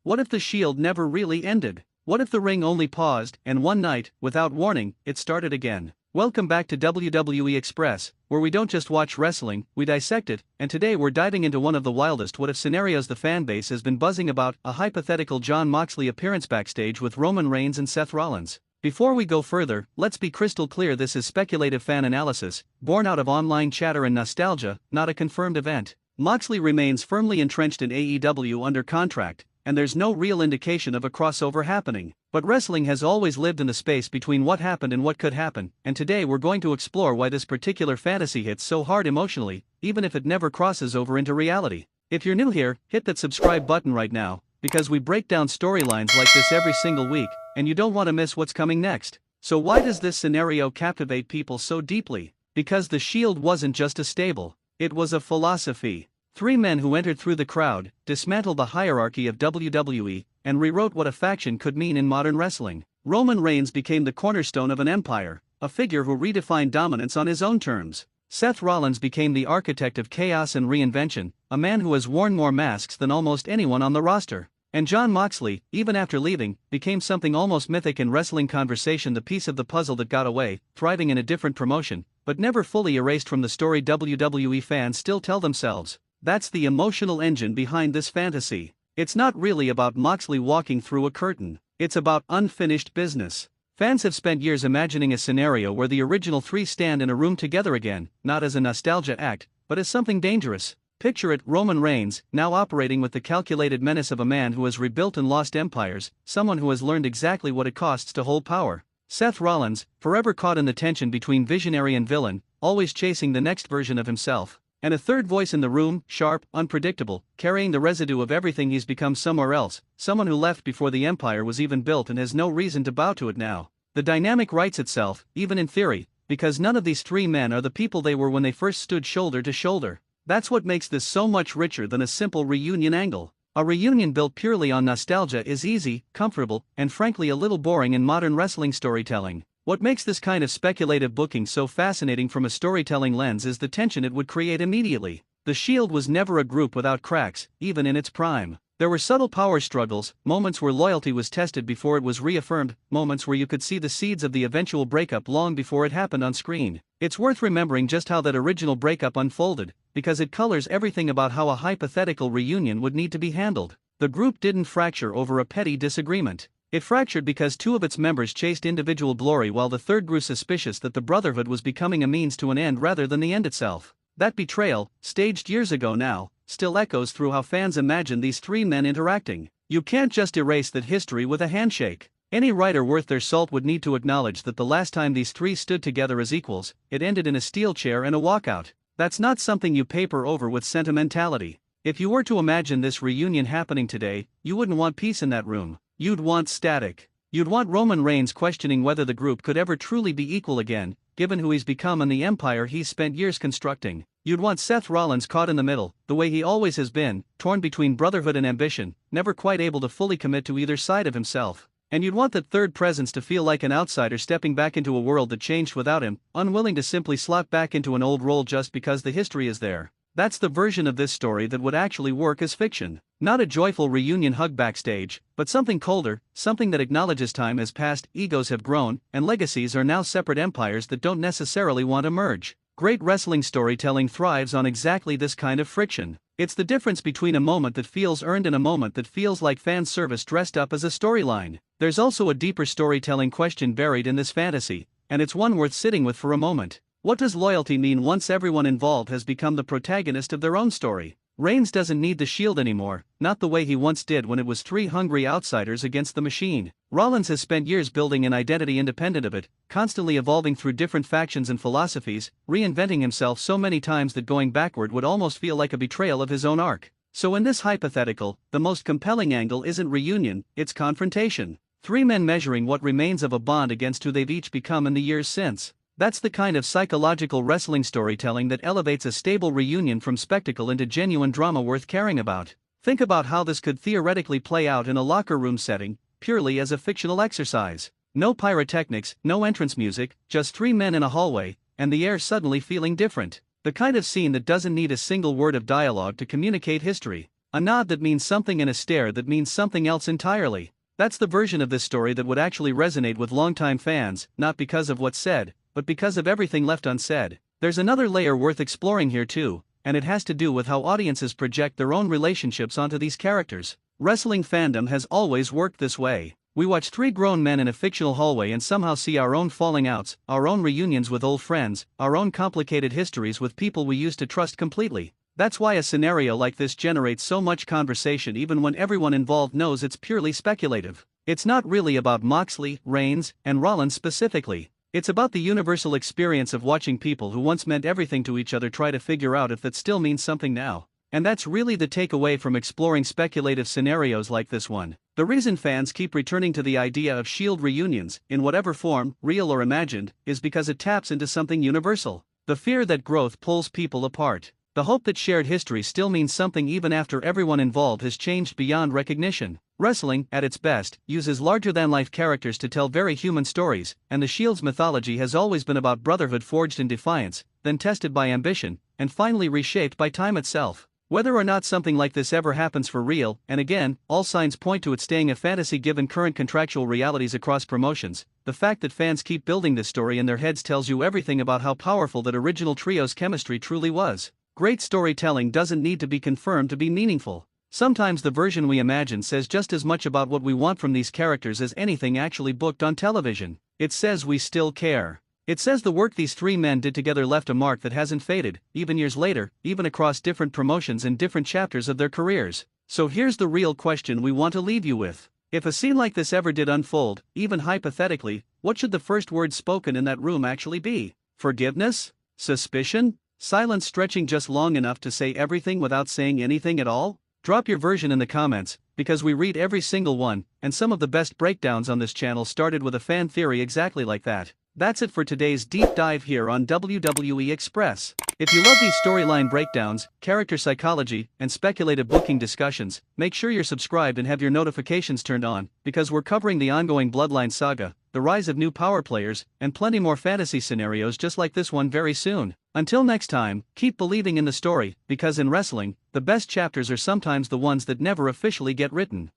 What if the Shield never really ended? What if the ring only paused, and one night, without warning, it started again? Welcome back to WWE Express, where we don't just watch wrestling, we dissect it, and today we're diving into one of the wildest what-if scenarios the fanbase has been buzzing about, a hypothetical Jon Moxley appearance backstage with Roman Reigns and Seth Rollins. Before we go further, let's be crystal clear, this is speculative fan analysis, born out of online chatter and nostalgia, not a confirmed event. Moxley remains firmly entrenched in AEW under contract, and there's no real indication of a crossover happening. But wrestling has always lived in the space between what happened and what could happen, and today we're going to explore why this particular fantasy hits so hard emotionally, even if it never crosses over into reality. If you're new here, hit that subscribe button right now, because we break down storylines like this every single week, and you don't want to miss what's coming next. So why does this scenario captivate people so deeply? Because the Shield wasn't just a stable, it was a philosophy. Three men who entered through the crowd, dismantled the hierarchy of WWE, and rewrote what a faction could mean in modern wrestling. Roman Reigns became the cornerstone of an empire, a figure who redefined dominance on his own terms. Seth Rollins became the architect of chaos and reinvention, a man who has worn more masks than almost anyone on the roster. And Jon Moxley, even after leaving, became something almost mythic in wrestling conversation, the piece of the puzzle that got away, thriving in a different promotion, but never fully erased from the story WWE fans still tell themselves. That's the emotional engine behind this fantasy. It's not really about Moxley walking through a curtain, it's about unfinished business. Fans have spent years imagining a scenario where the original three stand in a room together again, not as a nostalgia act, but as something dangerous. Picture it, Roman Reigns, now operating with the calculated menace of a man who has rebuilt and lost empires, someone who has learned exactly what it costs to hold power. Seth Rollins, forever caught in the tension between visionary and villain, always chasing the next version of himself. And a third voice in the room, sharp, unpredictable, carrying the residue of everything he's become somewhere else, someone who left before the empire was even built and has no reason to bow to it now. The dynamic writes itself, even in theory, because none of these three men are the people they were when they first stood shoulder to shoulder. That's what makes this so much richer than a simple reunion angle. A reunion built purely on nostalgia is easy, comfortable, and frankly a little boring in modern wrestling storytelling. What makes this kind of speculative booking so fascinating from a storytelling lens is the tension it would create immediately. The Shield was never a group without cracks, even in its prime. There were subtle power struggles, moments where loyalty was tested before it was reaffirmed, moments where you could see the seeds of the eventual breakup long before it happened on screen. It's worth remembering just how that original breakup unfolded, because it colors everything about how a hypothetical reunion would need to be handled. The group didn't fracture over a petty disagreement. It fractured because two of its members chased individual glory while the third grew suspicious that the brotherhood was becoming a means to an end rather than the end itself. That betrayal, staged years ago now, still echoes through how fans imagine these three men interacting. You can't just erase that history with a handshake. Any writer worth their salt would need to acknowledge that the last time these three stood together as equals, it ended in a steel chair and a walkout. That's not something you paper over with sentimentality. If you were to imagine this reunion happening today, you wouldn't want peace in that room. You'd want static. You'd want Roman Reigns questioning whether the group could ever truly be equal again, given who he's become and the empire he's spent years constructing. You'd want Seth Rollins caught in the middle, the way he always has been, torn between brotherhood and ambition, never quite able to fully commit to either side of himself. And you'd want that third presence to feel like an outsider stepping back into a world that changed without him, unwilling to simply slot back into an old role just because the history is there. That's the version of this story that would actually work as fiction. Not a joyful reunion hug backstage, but something colder, something that acknowledges time has passed, egos have grown, and legacies are now separate empires that don't necessarily want to merge. Great wrestling storytelling thrives on exactly this kind of friction. It's the difference between a moment that feels earned and a moment that feels like fan service dressed up as a storyline. There's also a deeper storytelling question buried in this fantasy, and it's one worth sitting with for a moment. What does loyalty mean once everyone involved has become the protagonist of their own story? Reigns doesn't need the Shield anymore, not the way he once did when it was three hungry outsiders against the machine. Rollins has spent years building an identity independent of it, constantly evolving through different factions and philosophies, reinventing himself so many times that going backward would almost feel like a betrayal of his own arc. So in this hypothetical, the most compelling angle isn't reunion, it's confrontation. Three men measuring what remains of a bond against who they've each become in the years since. That's the kind of psychological wrestling storytelling that elevates a stable reunion from spectacle into genuine drama worth caring about. Think about how this could theoretically play out in a locker room setting, purely as a fictional exercise. No pyrotechnics, no entrance music, just three men in a hallway, and the air suddenly feeling different. The kind of scene that doesn't need a single word of dialogue to communicate history. A nod that means something and a stare that means something else entirely. That's the version of this story that would actually resonate with longtime fans, not because of what's said, but because of everything left unsaid. There's another layer worth exploring here too, and it has to do with how audiences project their own relationships onto these characters. Wrestling fandom has always worked this way. We watch three grown men in a fictional hallway and somehow see our own falling outs, our own reunions with old friends, our own complicated histories with people we used to trust completely. That's why a scenario like this generates so much conversation even when everyone involved knows it's purely speculative. It's not really about Moxley, Reigns, and Rollins specifically. It's about the universal experience of watching people who once meant everything to each other try to figure out if that still means something now. And that's really the takeaway from exploring speculative scenarios like this one. The reason fans keep returning to the idea of Shield reunions, in whatever form, real or imagined, is because it taps into something universal. The fear that growth pulls people apart. The hope that shared history still means something even after everyone involved has changed beyond recognition. Wrestling, at its best, uses larger-than-life characters to tell very human stories, and the Shield's mythology has always been about brotherhood forged in defiance, then tested by ambition, and finally reshaped by time itself. Whether or not something like this ever happens for real, and again, all signs point to it staying a fantasy given current contractual realities across promotions, the fact that fans keep building this story in their heads tells you everything about how powerful that original trio's chemistry truly was. Great storytelling doesn't need to be confirmed to be meaningful. Sometimes the version we imagine says just as much about what we want from these characters as anything actually booked on television. It says we still care. It says the work these three men did together left a mark that hasn't faded, even years later, even across different promotions and different chapters of their careers. So here's the real question we want to leave you with. If a scene like this ever did unfold, even hypothetically, what should the first words spoken in that room actually be? Forgiveness? Suspicion? Silence stretching just long enough to say everything without saying anything at all? Drop your version in the comments, because we read every single one, and some of the best breakdowns on this channel started with a fan theory exactly like that. That's it for today's deep dive here on WWE Express. If you love these storyline breakdowns, character psychology, and speculative booking discussions, make sure you're subscribed and have your notifications turned on, because we're covering the ongoing Bloodline saga, the rise of new power players, and plenty more fantasy scenarios just like this one very soon. Until next time, keep believing in the story, because in wrestling, the best chapters are sometimes the ones that never officially get written.